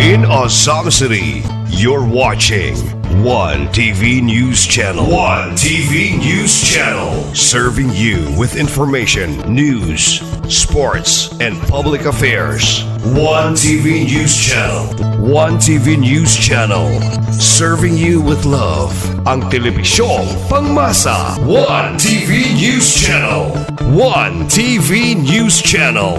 In Azam City, you're watching One TV News Channel. One TV News Channel. Serving you with information, news, sports, and public affairs. One TV News Channel. One TV News Channel. Serving you with love. Ang telebisyong pangmasa. One TV News Channel. One TV News Channel.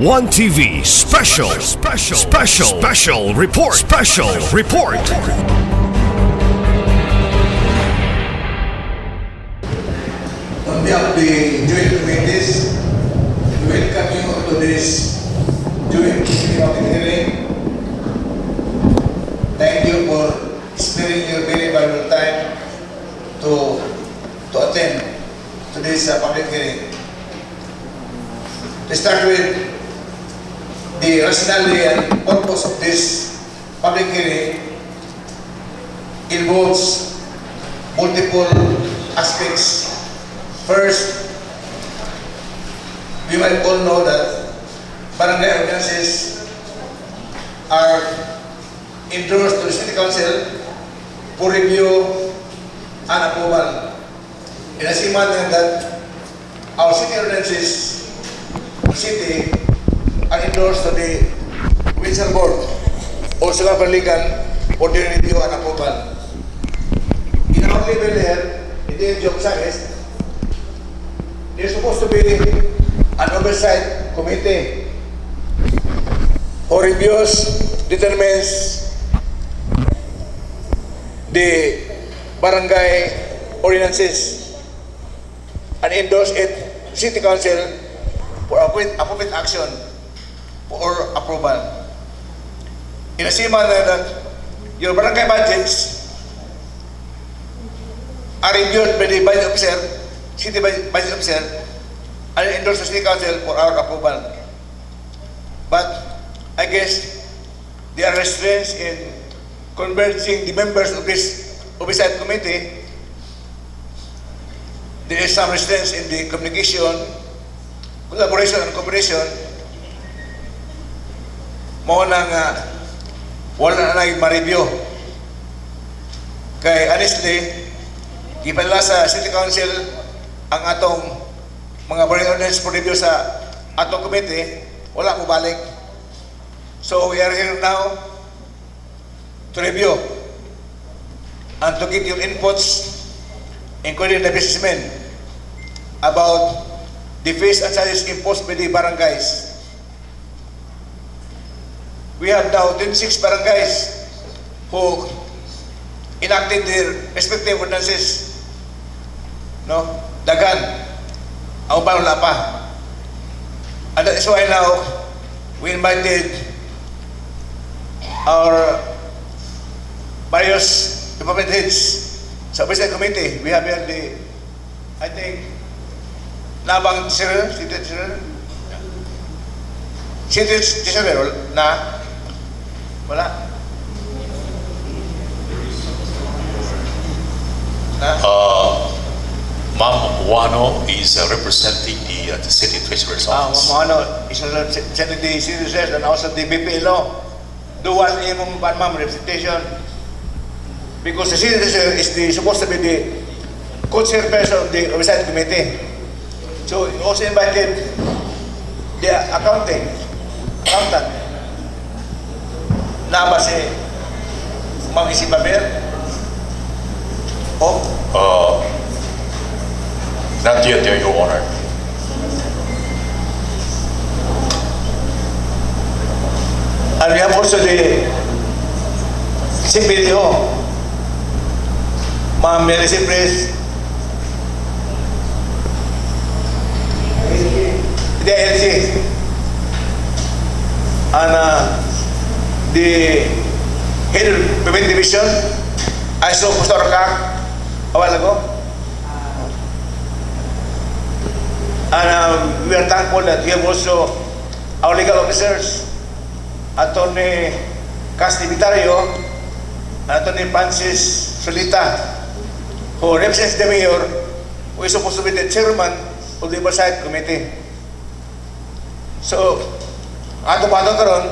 One TV special report. On behalf of the joint committees, we welcome you to this joint committee of the hearing. Thank you for sparing your very valuable time to attend to this public hearing. To start with, the rationale and purpose of this public hearing involves multiple aspects. First, we might all know that barangay ordinances are endorsed to the City Council for review and approval. In a same manner that our city ordinances city are endorsed to the Provincial Board or Legal for their review and approval. In our level here, in the NGO Sages, there's supposed to be an oversight committee who reviews, determines the barangay ordinances and endorse it to City Council for appropriate action or approval. In the same manner that your barangay budgets are reviewed by the budget officer, city budget officer, and endorsed to City Council for our approval. But I guess there are restraints in converging the members of this oversight committee. There is some restraints in the communication, collaboration and cooperation. Mo nang wala na ma-review. Kay honestly, gipala sa City Council ang atong mga barangay ordinance for review sa atong committee, wala mo balik. So we are here now to review and to give your inputs, including the businessmen, about the fees and charges imposed by the barangays. We have now 26 barangays who enacted their respective ordinances. No? Dagan. Ang upan wala pa. And that is why now we invited our various department heads sa oversight committee. We have here the, I think, Nabang Sir, na wala na Ma'am Wano is representing the city treasurer's office. Ma'am Wano is representing the city treasurer and also the BPLO. Dual imong ma'am representation because the city treasurer is supposed to be the co-chairperson of the oversight committee. So we also invited the accountant na ba si Ma'am Isibaber? Not yet there, Your Honor. And we have also the CPDO, Ma'am Melissa Pres, the LC, and the head of Payment Division, I saw Pastor Kak a while ago. And we are thankful that we have also our legal officers, Attorney Casti Vitario, and Attorney Francis Solita, who represents the mayor, who is supposed to be the chairman of the oversight committee. So, ato pa karon,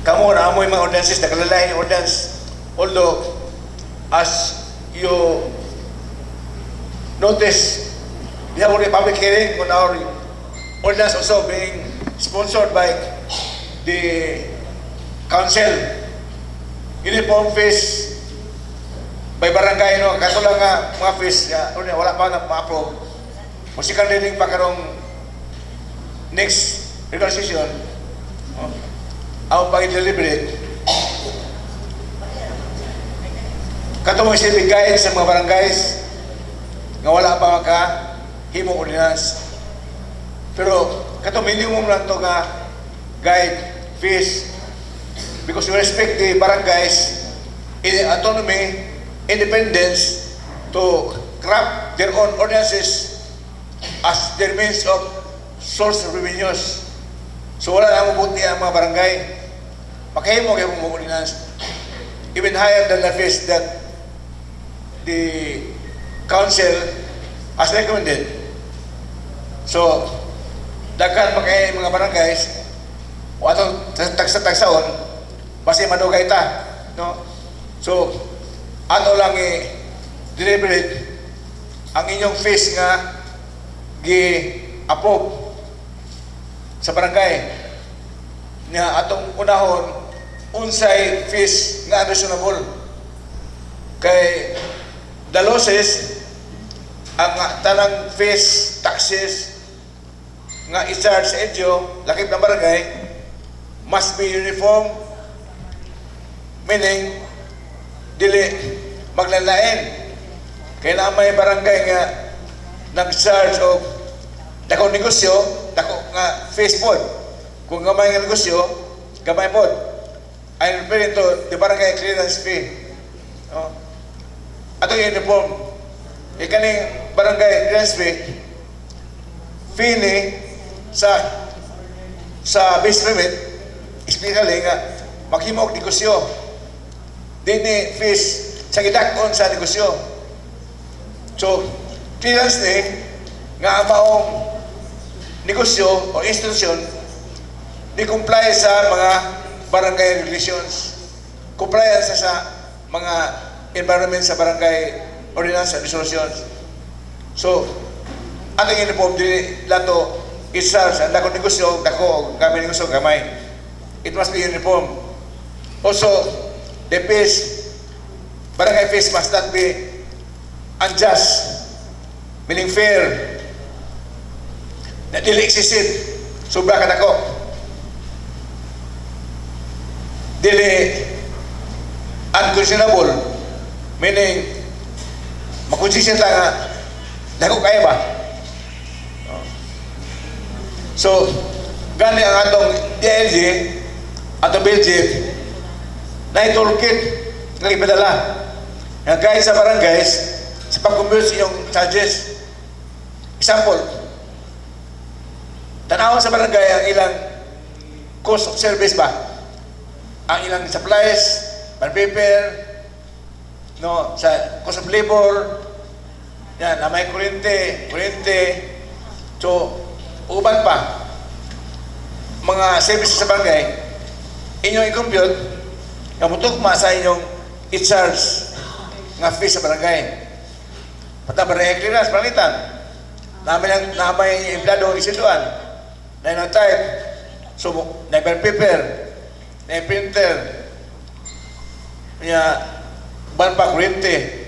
kamo na amoy mga ordinances, nakalalain yung ordinance. Although, as you notice, we have already public hearing on our ordinance also being sponsored by the council. Uniform fees by barangay, no, kaso lang nga mga fees, wala pa na ma-approve. Musical reading pa karong next regular session, ang pag-deliberate. Kato mo silbi guide sa mga barangays nga wala pa maka himong ordinance. Pero kato minimum lang to nga guide fees because we respect the barangays in autonomy, independence to craft their own ordinances as their means of source of revenues. So wala na mabuti ang mga barangay. Makahimo kayo mga ordinance even higher than the fees that the council has recommended. So, daghan makay mga barangays o atong tagsa-tagsaon basta madugay ta, no? So, ato lang deliberate ang inyong fees nga gi-approve sa barangay nga atong unahon unsay fees nga reasonable kay the losses ang tanang fees, taxes nga i-charge sa inyo lakip ng barangay must be uniform, meaning dili maglalain. Kaya na may barangay nga nag-charge o dako negosyo, dako nga fees pod. Kung gamay nga negosyo, gamay pod. I'm referring to the barangay clearance fee. Ato yung uniform. Ikaning barangay clearance fee ni sa base permit, especially nga maghimog negosyo. Dini fees sa gidakon sa negosyo. So, clearance ni nga ang maong negosyo o institusyon di comply sa mga barangay regulations, compliance sa mga environment sa barangay ordinance and resolutions. So, ating uniform di lato isa sa dako negosyo, dako gamay negosyo gamay. It must be uniform. Also, the fees, barangay fees must not be unjust, meaning fair, na dili excessive, sobra ka dako. Dili unconscionable, meaning makonsisyon lang nga dako kaya ba? So, gani ang atong DLG, atong Belgium, na itulkit ng ipadala. Nga guys sa barangays, sa pag-compute sa inyong charges. Example, tanawan sa barangay ang ilang cost of service ba? Ang ilang supplies, paper, no, sa cost of labor, yan, na may kuryente, so, uban pa, mga services sa barangay, inyong i-compute, nga mutugma sa inyong i-charge nga fees sa barangay. Pata barangay clearance, palitan. Namay emplado isiduan. Na yung type, so, na paper, na printer, niya, ban pa kuryente.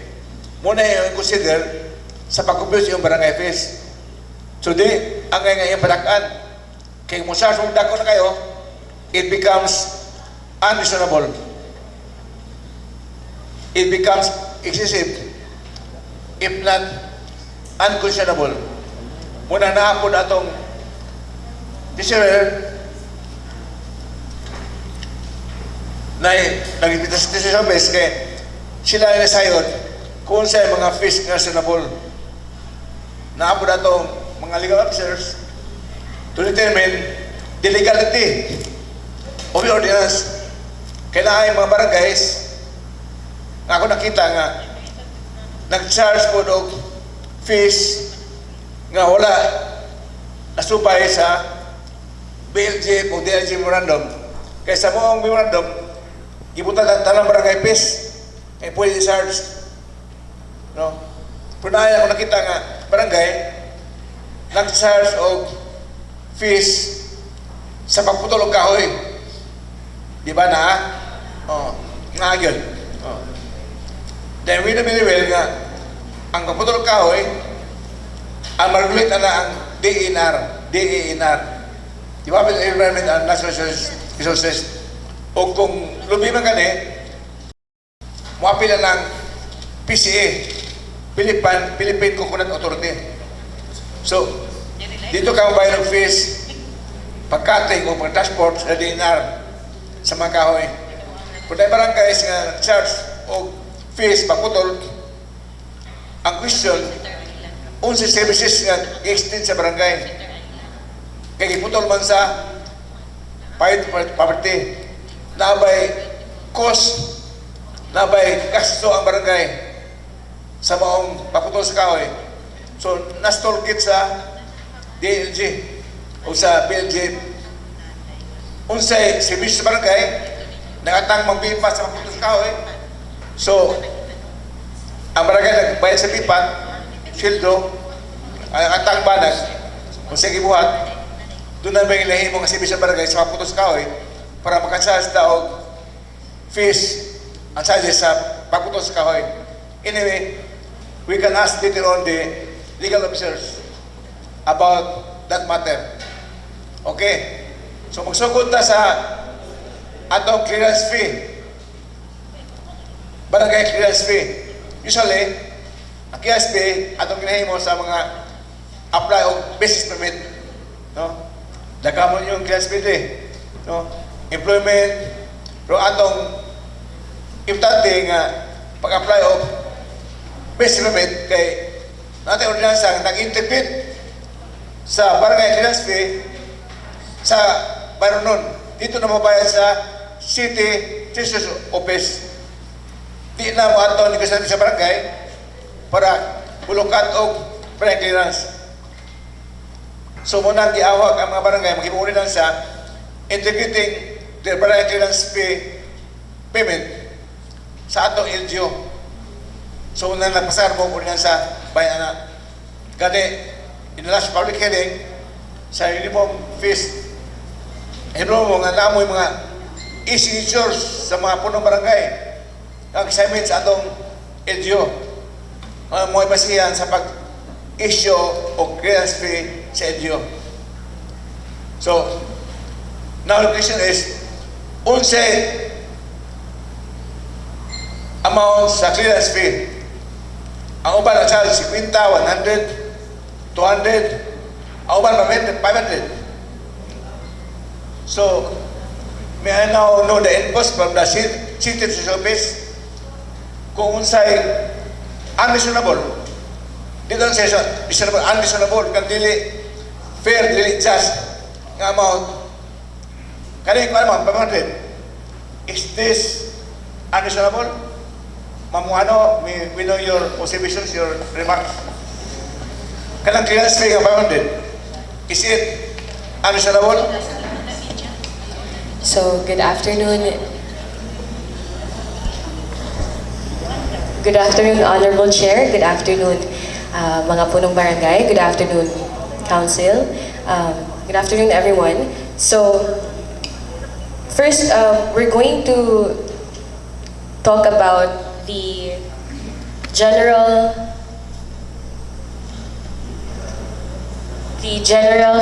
Muna yung consider sa pag-compute yung barangay fees. So di, ang ngayon padakaan, kaya mo sa sumdako na kayo, it becomes unreasonable. It becomes excessive, if not unconscionable. Muna naapon atong teacher na nag-ipitas sa base kaya sila ay nasayod kung sa mga fees nga reasonable. Naapon atong mga legal officers to determine the legality of the ordinance. Kailangan mga barangays nga ako nakita nga nag-charge po og fees nga wala nasubay sa BLG o DLG memorandum. Kaysa mo ang memorandum, ibutan ang tanang barangay fees, ay pwede i-charge. No? Pero na ako nakita nga, barangay, nag-charge og fees sa pagputol og kahoy. Di ba na? Oh, nga yun. Oh. Then we know very well nga, ang pagputol og kahoy, ang mag-regulate na ang DENR. Department of Environment and Natural Resources. O kung lumiman ka muapila ng PCA, Philippine Coconut Authority. So, dito ka mabayad ng fees, pagkating o pag-transport sa DNR sa mga kahoy. Kung tayo barangays nga charge o fees, pagputol, ang question, unsa services nga i-extend sa barangay. Kaya iputol man sa property, nabay cost, nabay gasto ang barangay sa maong paputol sa kahoy. So, nas-toolkit sa DLG o sa BLG. Unsay service sa barangay, nakatang magpipa sa paputol sa kahoy. So, ang barangay nagbayad sa pipa, sildo, ang atang banag, kung sige buhat, doon na ba ilahin mo nga service sa barangay sa paputol sa kahoy para makasas daw fees ang charges sa paputol sa kahoy. Anyway, we can ask later on the legal officers about that matter. Okay? So magsugod na sa atong clearance fee. Barangay clearance fee. Usually, ang clearance fee atong ginahimo sa mga apply o business permit. No? Dagamon yung clearance fee no? Employment, pero atong importante nga pag-apply o business permit kay natin ordinansa nag-interpret sa barangay clearance fee sa bayron nun. Dito na mabayad sa City Treasurer's Office. Di na mo ato negosasyon sa barangay para bulukan o barangay clearance. So muna giawag ang mga barangay mag-ibuuli lang sa integrating the barangay clearance fee payment sa atong LGU. So muna nagpasar mo ulit lang sa bayan na gani in the last public hearing sa uniform fees hinro mo nga namoy mga e-signatures sa mga punong barangay ang assignment sa atong LGU mo basihan sa pag-issue o clearance fee sa LGU. So, now the question is, unsay amount sa clearance fee? Ang uban na charge 50, 100, 200, ang uban mamit 500. So, may I now know the inputs from the City Treasurer's Office kung unsay unreasonable. Dito ang session, unreasonable, kang dili fair, dili just nga amount. Kaya ko naman, 500. Is this unreasonable? Mamuano, we know your observations, your remarks. Kanang clearance fee nga 500. Is it unreasonable? So, good afternoon. Good afternoon, Honorable Chair. Good afternoon, mga punong barangay. Good afternoon, Council. Good afternoon, everyone. So, first, we're going to talk about the general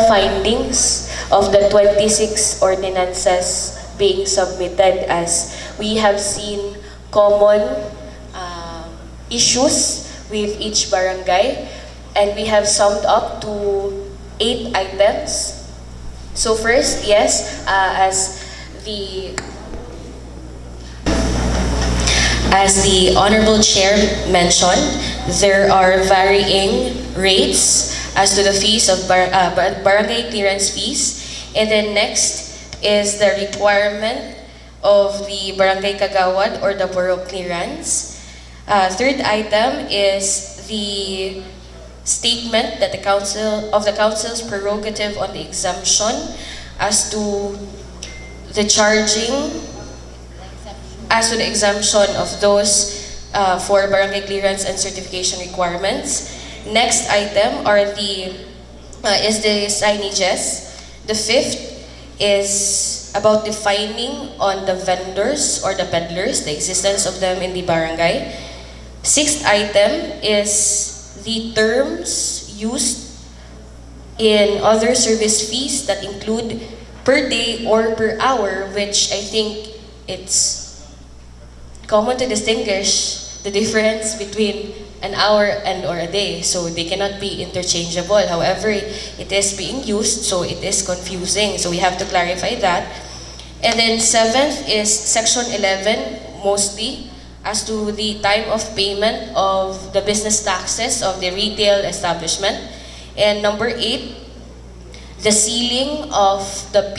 findings of the 26 ordinances being submitted, as we have seen common issues with each barangay, and we have summed up to 8 items. So first, yes, as the Honorable Chair mentioned, there are varying rates as to the fees of barangay clearance fees. And then next is the requirement of the barangay kagawad or the borough clearance. Third item is the statement that the council's prerogative on the exemption as to the exemption of those for barangay clearance and certification requirements. Next item is the signages. The fifth is about defining on the vendors or the peddlers, the existence of them in the barangay. Sixth item is the terms used in other service fees that include per day or per hour, which I think it's common to distinguish the difference between an hour and or a day, so they cannot be interchangeable. However, it is being used, so it is confusing. So we have to clarify that. And then seventh is section 11, mostly as to the time of payment of the business taxes of the retail establishment. And number 8, the sealing of the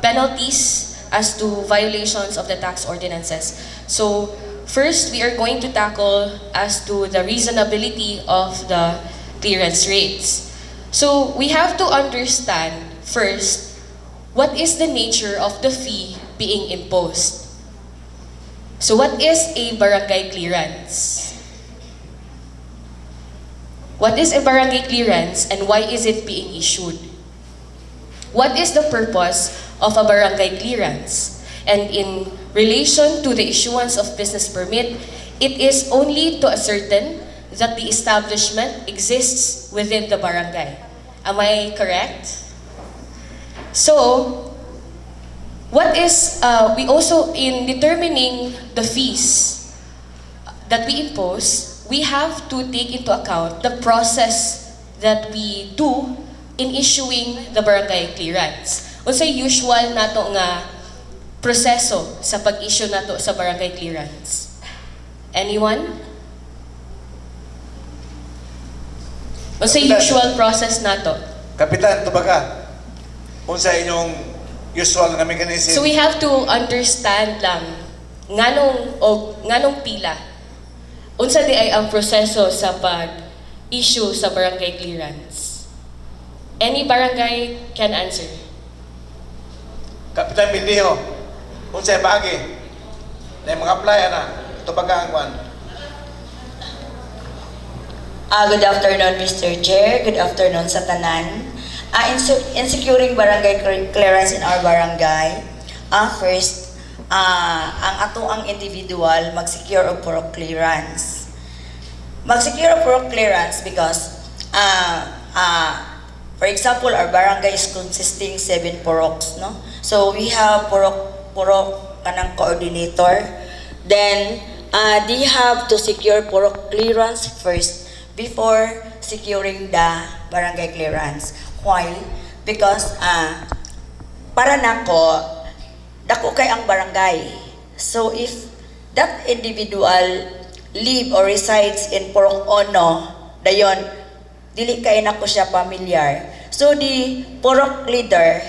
penalties as to violations of the tax ordinances. So first, we are going to tackle as to the reasonability of the clearance rates. So we have to understand first, what is the nature of the fee being imposed? So what is a barangay clearance? What is a barangay clearance and why is it being issued? What is the purpose of a barangay clearance? And in relation to the issuance of business permit, it is only to ascertain that the establishment exists within the barangay. Am I correct? So, we also, in determining the fees that we impose, we have to take into account the process that we do in issuing the barangay clearance. Unsay usual nato nga proseso sa pag-issue nato sa barangay clearance? Anyone? Unsay usual process nato? Kapitan, tubaga. Unsa inyong usual nga mechanism? So we have to understand lang nganong pila. Unsa di ay ang proseso sa pag-issue sa barangay clearance? Any barangay can answer. Kapitan Bindiho, unsay bagi na mga apply ana tubaga ang kwan. Good afternoon, Mr. Chair. Good afternoon sa tanan. In securing barangay clearance in our barangay, first, ang ato ang individual mag-secure of purok clearance. Mag-secure of purok clearance because, for example, our barangay is consisting 7 puroks, no? So we have purok kanang coordinator. Then, they have to secure purok clearance first before securing the barangay clearance. Why? Because para nako, dako kay ang barangay. So if that individual live or resides in Purok Ono, dayon dili kay nako siya familiar. So the Purok leader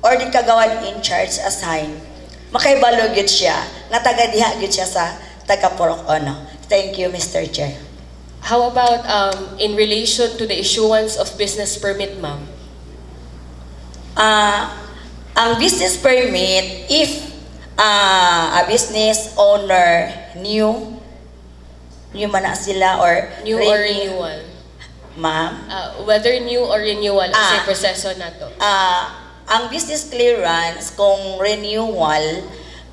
or the kagawan in charge assign, makaibalo gyud siya nga taga diha gyud siya sa taga Purok Ono. Thank you, Mr. Chair. How about in relation to the issuance of business permit, ma'am? Ang business permit, if a business owner new man na sila or New or renewal? Ma'am? Whether new or renewal, sa proseso na to. Ang business clearance kung renewal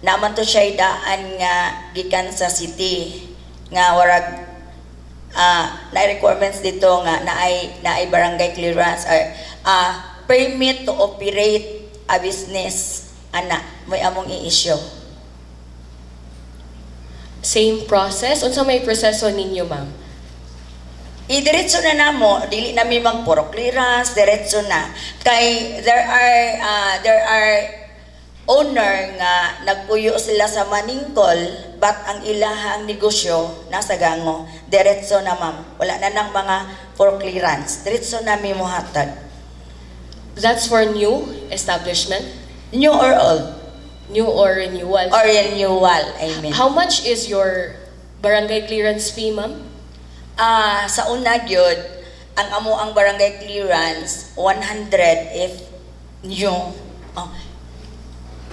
naman to siya daan nga gikan sa city nga warag na requirements dito nga naay barangay clearance or permit to operate a business ana may among i-issue. Same process? Unsa may proseso ninyo, ma'am? Diretso na namo, dili na mi magpuro clearance, diretso na. Kay there are owner nga nagpuyo sila sa maningkol but ang ilahang negosyo nasa gango. Diretso na ma'am. Wala na nang mga for clearance. Diretso na mi mohatag. That's for new establishment? New or old? New or renewal? Or renewal, I mean. How much is your barangay clearance fee, ma'am? Sa una gyud, ang amo ang barangay clearance 100 if yung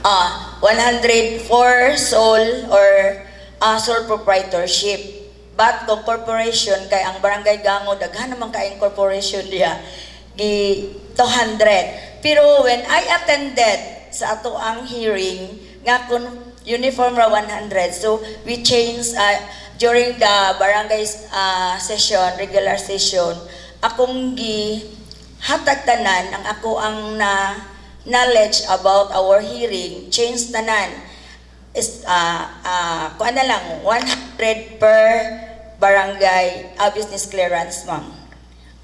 100 for sole or sole proprietorship. But kung corporation kay ang barangay Gango daghan naman kay corporation diha gi 200. Pero when I attended sa ato ang hearing nga kun uniform ra 100, so we changed during the barangay session, regular session, akong gi hatag tanan ang ako ang knowledge about our hearing, change tanan is kuan na lang 100 per barangay business clearance, ma'am.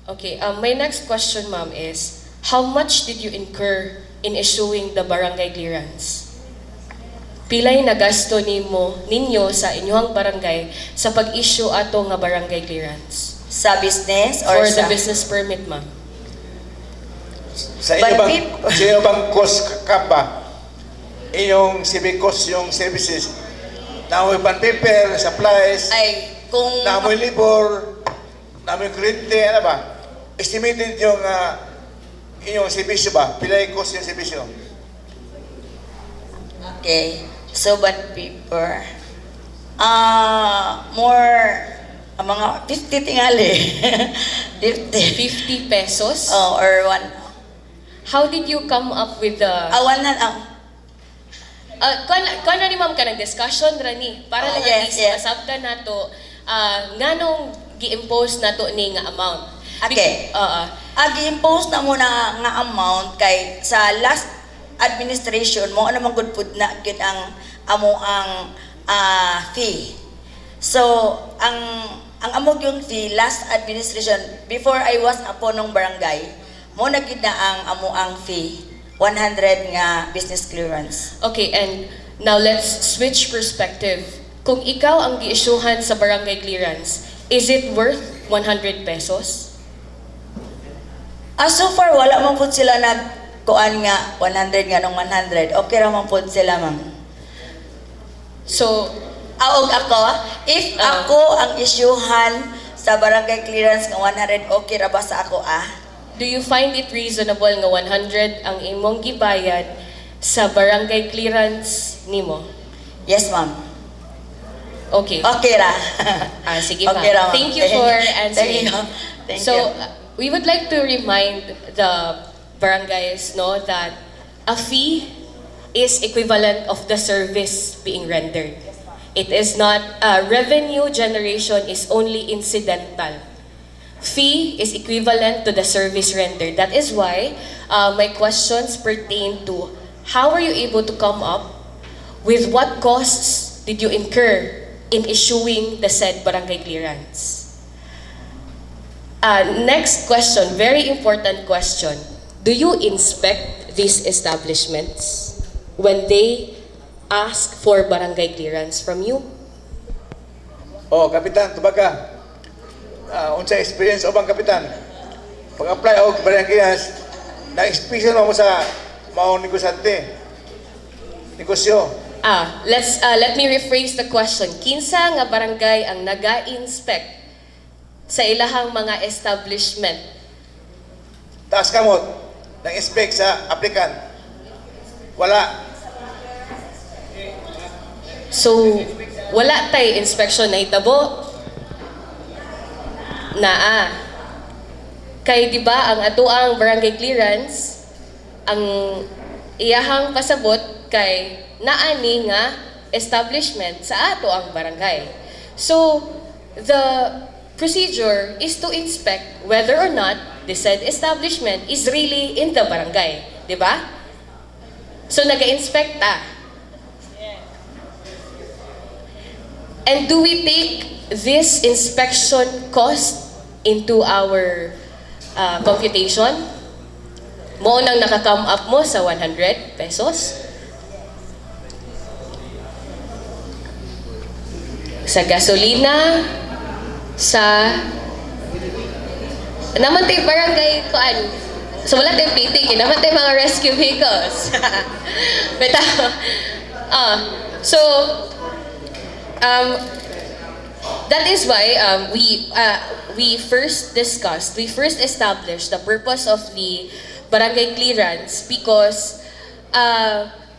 Okay, my next question, ma'am, is how much did you incur in issuing the barangay clearance? Pilay na gasto ninyo sa inyong barangay sa pag-issue ato nga barangay clearance? Sa business For or the sa business permit, ma'am? Sa inyo bang cost cap ba? Inyong civic cost yung services. Namoy pan paper, supplies, ay kung namoy labor, namoy kurente, ano ba? Estimated yung inyong servisyo ba? Pilay cost yung servisyo? okay, so bond paper more mga 50 tingali 50 50 pesos? or one How did you come up with the... one Kuan na ni ma'am ka ng discussion ra ni para lang at yes, least yes. masabta nato nganong gi-impose nato ni nga amount. Okay. Gi-impose na muna nga amount kay sa last administration mo ano man gud pud na gyud ang amo ang fee. So ang amo yung fee last administration before I was upon ng barangay mo na gyud na ang amo ang fee 100 nga business clearance. Okay, and now let's switch perspective. Kung ikaw ang gi-issuehan sa barangay clearance, is it worth 100 pesos? So far wala man pud sila nagkuan nga 100 nga nung 100. Okay ra man pud sila, ma'am. So, Og ako, if ako ang isyuhan sa barangay clearance nga 100, okay ra ba sa ako do you find it reasonable nga 100 ang imong gibayad sa barangay clearance nimo? Yes, ma'am. Okay. Okay ra. Sige, ma'am. Okay ra, ma'am. Thank you for answering. Thank So, you. we would like to remind the barangays that a fee is equivalent of the service being rendered. It is not, revenue generation is only incidental. Fee is equivalent to the service rendered. That is why my questions pertain to how are you able to come up with what costs did you incur in issuing the said barangay clearance? Next question, very important question. Do you inspect these establishments when they ask for barangay clearance from you? Kapitan, tubaga. Unsa experience o bang kapitan? Pag-apply og barangay clearance, na-experience mo sa maong negosante. Negosyo. Let me rephrase the question. Kinsa nga barangay ang naga-inspect sa ilahang mga establishment? Taas kamot, nang-inspect sa applicant. Wala. So, wala tay inspection na hitabo? Kay di ba ang atuang barangay clearance ang iyahang pasabot kay naani nga establishment sa ato ang barangay. So the procedure is to inspect whether or not the said establishment is really in the barangay, di ba? So naga-inspect ta. And do we take this inspection cost into our computation? Mo nang nakakam up mo sa 100 pesos? Sa gasolina, sa naman tayo barangay kuan. So wala tayong PTK, naman tayo mga rescue vehicles. Beta. So that is why we first established the purpose of the barangay clearance because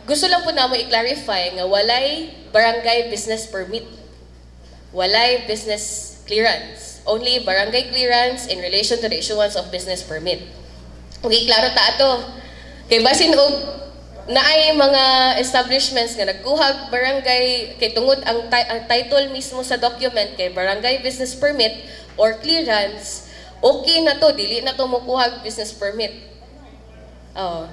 gusto lang po namo i-clarify nga walay barangay business permit. Walay business clearance. Only barangay clearance in relation to the issuance of business permit. Okay, klaro ta ato. Kay basin og naay mga establishments nga nagkuhag barangay kay tungod ang title mismo sa document kay barangay business permit or clearance, okay na to, dili na to mokuhag business permit. Oh.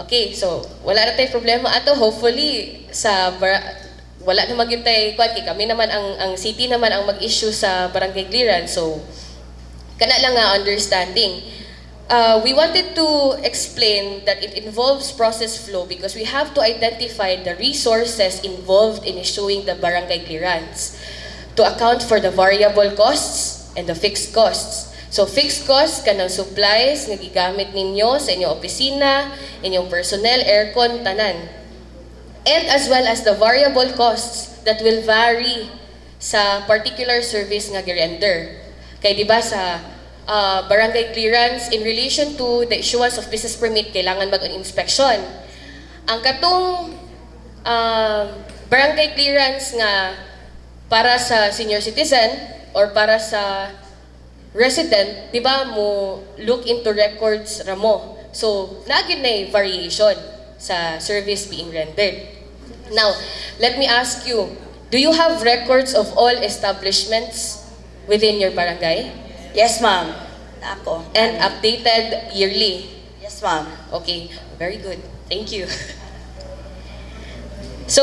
Okay, so wala na tayong problema ato. Hopefully wala na magyud tay kwan kay kami naman ang city naman ang mag-issue sa barangay clearance. So kana lang nga understanding. We wanted to explain that it involves process flow because we have to identify the resources involved in issuing the barangay clearance to account for the variable costs and the fixed costs. So fixed costs kanang supplies nga gigamit ninyo sa inyong opisina, inyong personnel, aircon, tanan. And as well as the variable costs that will vary sa particular service nga gi-render. Kay di ba sa barangay clearance in relation to the issuance of business permit kailangan mag-inspection. Ang katong barangay clearance nga para sa senior citizen or para sa resident, di ba mo look into records ramo. So, nagin na variation sa service being rendered. Now, let me ask you, do you have records of all establishments within your barangay? Yes, ma'am. Ako. And updated yearly? Yes, ma'am. Okay, very good. Thank you. So,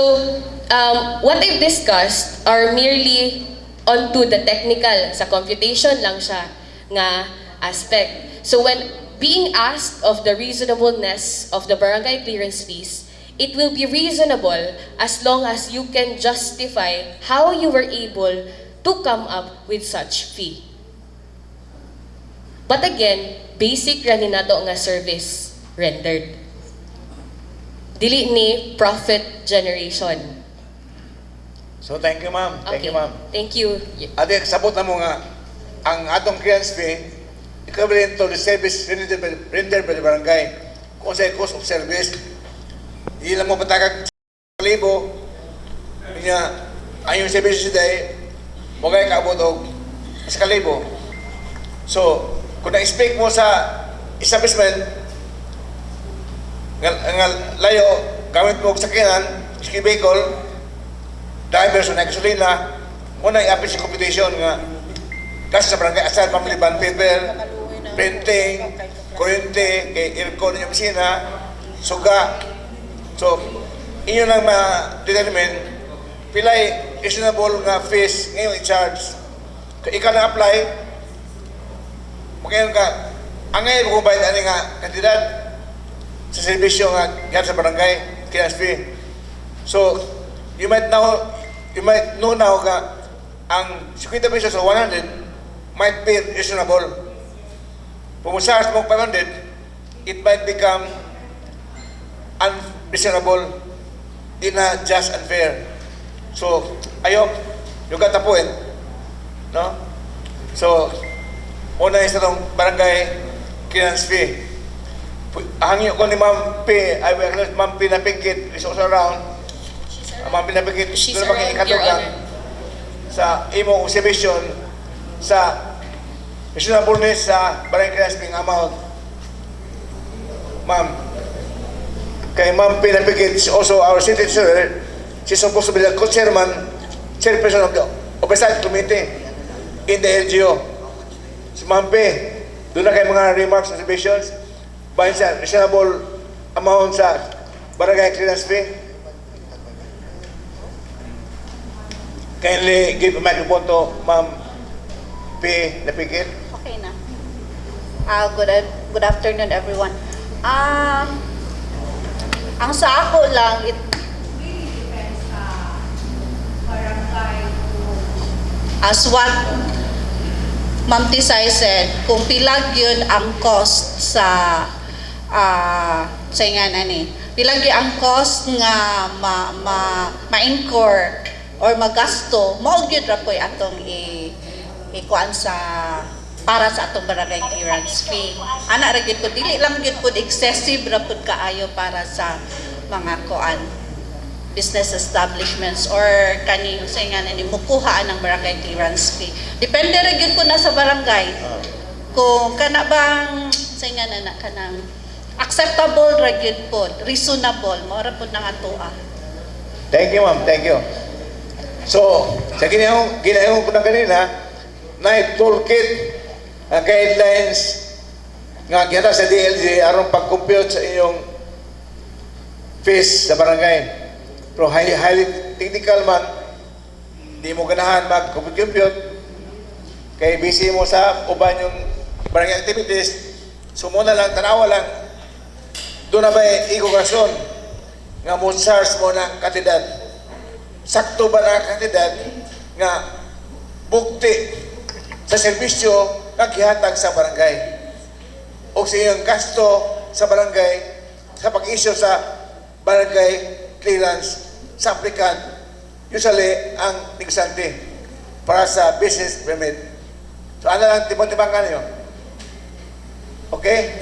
what I've discussed are merely onto the technical, sa computation lang siya nga aspect. So when being asked of the reasonableness of the barangay clearance fees, it will be reasonable as long as you can justify how you were able to come up with such fee. But again, basic ra ni nato nga service rendered. Dili ni profit generation. So thank you ma'am. Thank you ma'am. Thank you. Ate, sabot na mo nga, ang atong clearance fee, equivalent to the service rendered by the barangay. Kung sa cost of service, hindi lang mo patagag sa libo, niya, ang yung service today, magay kaabot og sa kalibo. So, kung na-expect mo sa establishment, nga layo, gamit mo sa sakyanan, ski vehicle, driver sa gasolina, muna i-apit sa computation nga kasi sa barangay asal, pamiliban paper, printing, kuryente, kay aircon ng opisina, suga. So, inyo lang ma-determine pilay reasonable nga fees ngayon i-charge. Kung ikaw na-apply, magayon ka, ang ngayon kung bayad ani nga kandidat sa servisyo nga yan sa barangay, clearance fee. So, you might know now ka ang 50 pesos o 100 might be reasonable. Kung usahas mo 500, it might become unreasonable, di na just unfair. So, ayok, you got the point, no? So, una isa itong barangay clearance fee. Hangyo ko ni Ma'am P, I will acknowledge Ma'am P na Pingkit is also around. Ma'am P na Pingkit, She's doon around, Your makikatugan Honor. sa imong observation sa reasonableness sa barangay clearance fee amount. Ma'am, kay Ma'am P na Pingkit is also our city treasurer. She's supposed to be the chairperson of the Oversight Committee in the LGO. Si Ma'am P, doon na kayo mga remarks, observations, bayan sa reasonable amount sa barangay clearance fee. Kindly give a microphone to Ma'am P. Napikit. Okay na. Good afternoon, everyone. Ang sa ako lang, it really depends sa barangay as what Ma'am Tisay said, kung pilag yun ang cost sa pilag yun ang cost nga ma-incur or magasto, mao gyud ra po'y atong ikuan sa para sa atong barangay clearance fee. Ana ra gyud po, dili lang gyud po excessive ra pud kaayo para sa mga kuan business establishments or kani sa nga ni mukuha ng barangay clearance fee. Depende ra gyud po na sa barangay. Kung kana bang sa nga na kanang acceptable ra gyud po, reasonable, mao ra pud nang atoa. Thank you, ma'am. Thank you. So, sa ginahong ko na kanina, na toolkit ang guidelines nga gina sa DLG aron pag-compute sa inyong fees sa barangay. Pero highly technical man, di mo ganahan mag-compute kay busy mo sa uban yung barangay activities, so muna lang, tanawa lang, doon na ba ikogasyon nga mo charge mo ng kantidad. Sakto ba na kantidad nga bukti sa serbisyo na gihatag sa barangay o sa iyong gasto sa barangay sa pag-issue sa barangay clearance sa applicant, usually ang negosyante para sa business permit. So ano lang tibang-tibangan nyo? Okay?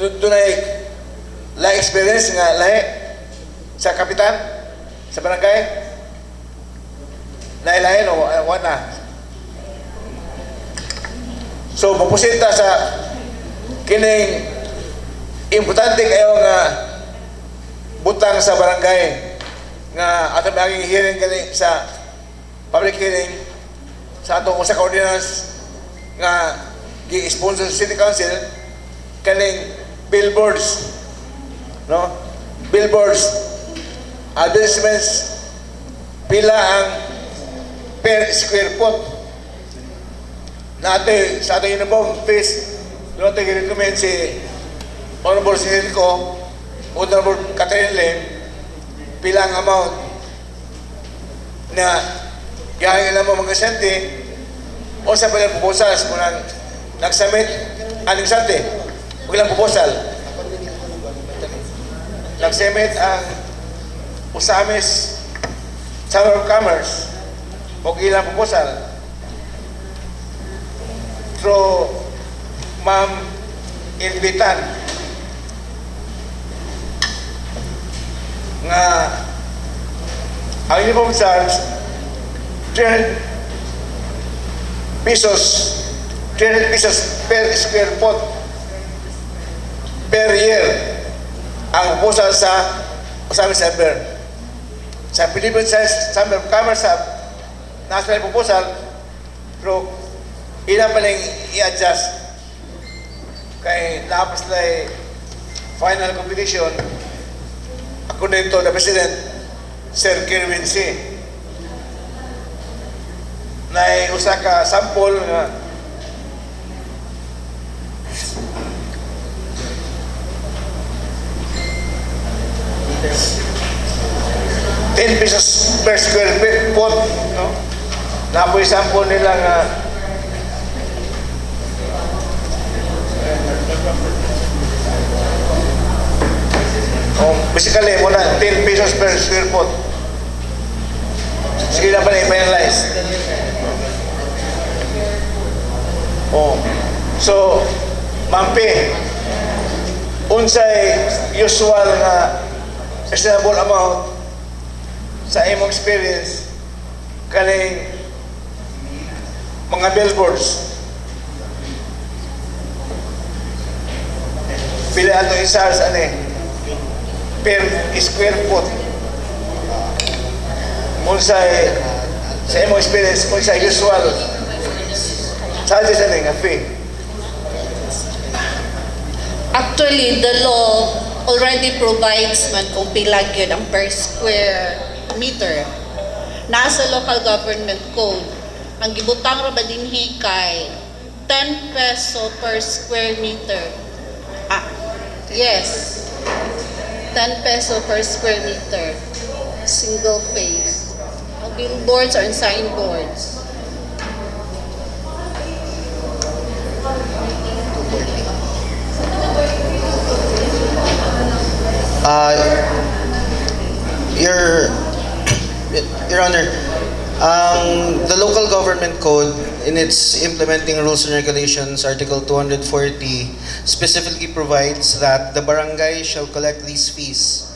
Doon ay lahi experience nga lahi sa kapitan sa barangay? Lahi-lahi no? Wana. So, mapusinta sa kining importante kayo nga butang sa barangay nga atong maging hearing kani sa public hearing sa atong usa ka ordinance nga gi-sponsor sa City Council kaning billboards, no? Billboards advertisements pila ang per square foot natin sa ating uniform fees. Doon natin i-recommend si Honorable Silco, Honorable Catherine Lim, pilang amount na gaya lang mo mga sente o sa pilang proposals kung nag-submit aning sente pilang proposal nag-submit ang Usamis Chamber of Commerce o ilang proposal through Ma'am Invitan nga ang uniform charge 300 pesos per square foot per year ang proposal sa Usamis Chamber. Sa Philippine Chamber of Commerce sa national proposal, pero ilan pa lang i-adjust kay lapos na final competition according to the President Sir Kerwin C. na usa ka sample nga $10 per square foot, no? Napoy sample nila nga basically muna $10 per square foot. Sige na pa na i-finalize. So Mampi, unsay usual nga reasonable amount sa imong experience kaning mga billboards? Pila ato i-charge per square foot? Unsay sa imong experience, unsay usual charges nga fee? Actually, the law already provides man kung pila gyud ang per square meter. Nasa local government code, ang gibutang ra ba dinhi kay 10 peso per square meter. Yes. 10 peso per square meter. Single phase. Ang billboards or signboards. Your Honor, The local government code, in its implementing rules and regulations, Article 240, specifically provides that the barangay shall collect these fees.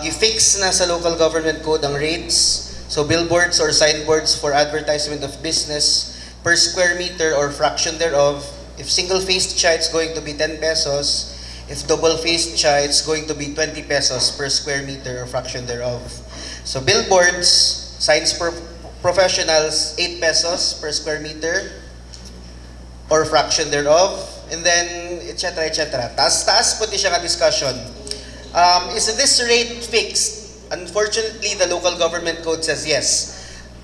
Gifix na sa local government code ang rates, so billboards or signboards for advertisement of business per square meter or fraction thereof. If single-faced siya, it's going to be 10 pesos. If double-faced siya, it's going to be 20 pesos per square meter or fraction thereof. So billboards, signs for professionals, 8 pesos per square meter or fraction thereof. And then, etc., etc. Taas-taas po di siya ka-discussion. Is this rate fixed? Unfortunately, the local government code says yes.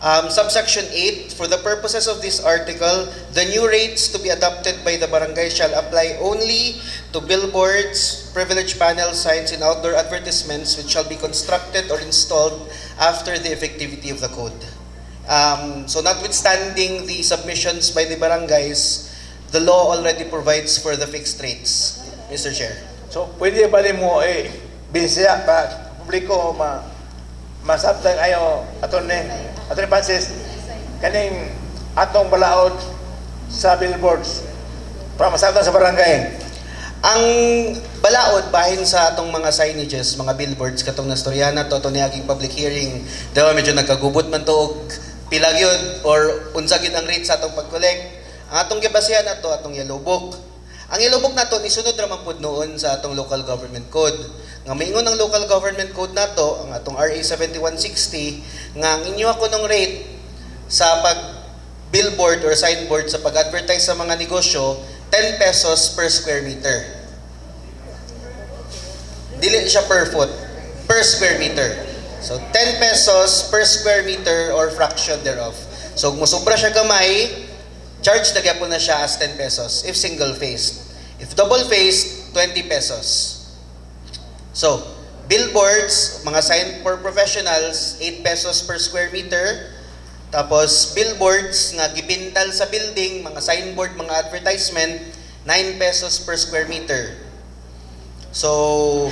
Subsection 8, for the purposes of this article, the new rates to be adopted by the barangay shall apply only to billboards, privilege panel signs, and outdoor advertisements which shall be constructed or installed after the effectivity of the code. So notwithstanding the submissions by the barangays, the law already provides for the fixed rates, Mr. Chair. So, pwede ba din mo binsya pa publiko masabtan ayo Atty. Francis kaning atong balaod sa billboards para masabtan sa barangay. Ang balaod bahin sa atong mga signages, mga billboards katong nastorya na to niaging public hearing, daw medyo nagkagubot man to og pila gyud or unsa gyud ang rate sa atong pag-collect. Ang atong gibasihan nato atong yellow book. Ang yellow book nato nisunod ra man pud noon sa atong local government code. Nga maingon ang local government code nato, ang atong RA 7160, nga ang inyo ako ng rate sa pag billboard or signboard sa pag-advertise sa mga negosyo, 10 pesos per square meter. Dili siya per foot, per square meter. So 10 pesos per square meter or fraction thereof. So kung musobra siya gamay, charge na gyapon na siya as 10 pesos if single-faced. If double-faced, 20 pesos. So, billboards, mga sign for professionals, 8 pesos per square meter. Tapos, billboards nga gipintal sa building, mga signboard, mga advertisement, 9 pesos per square meter. So,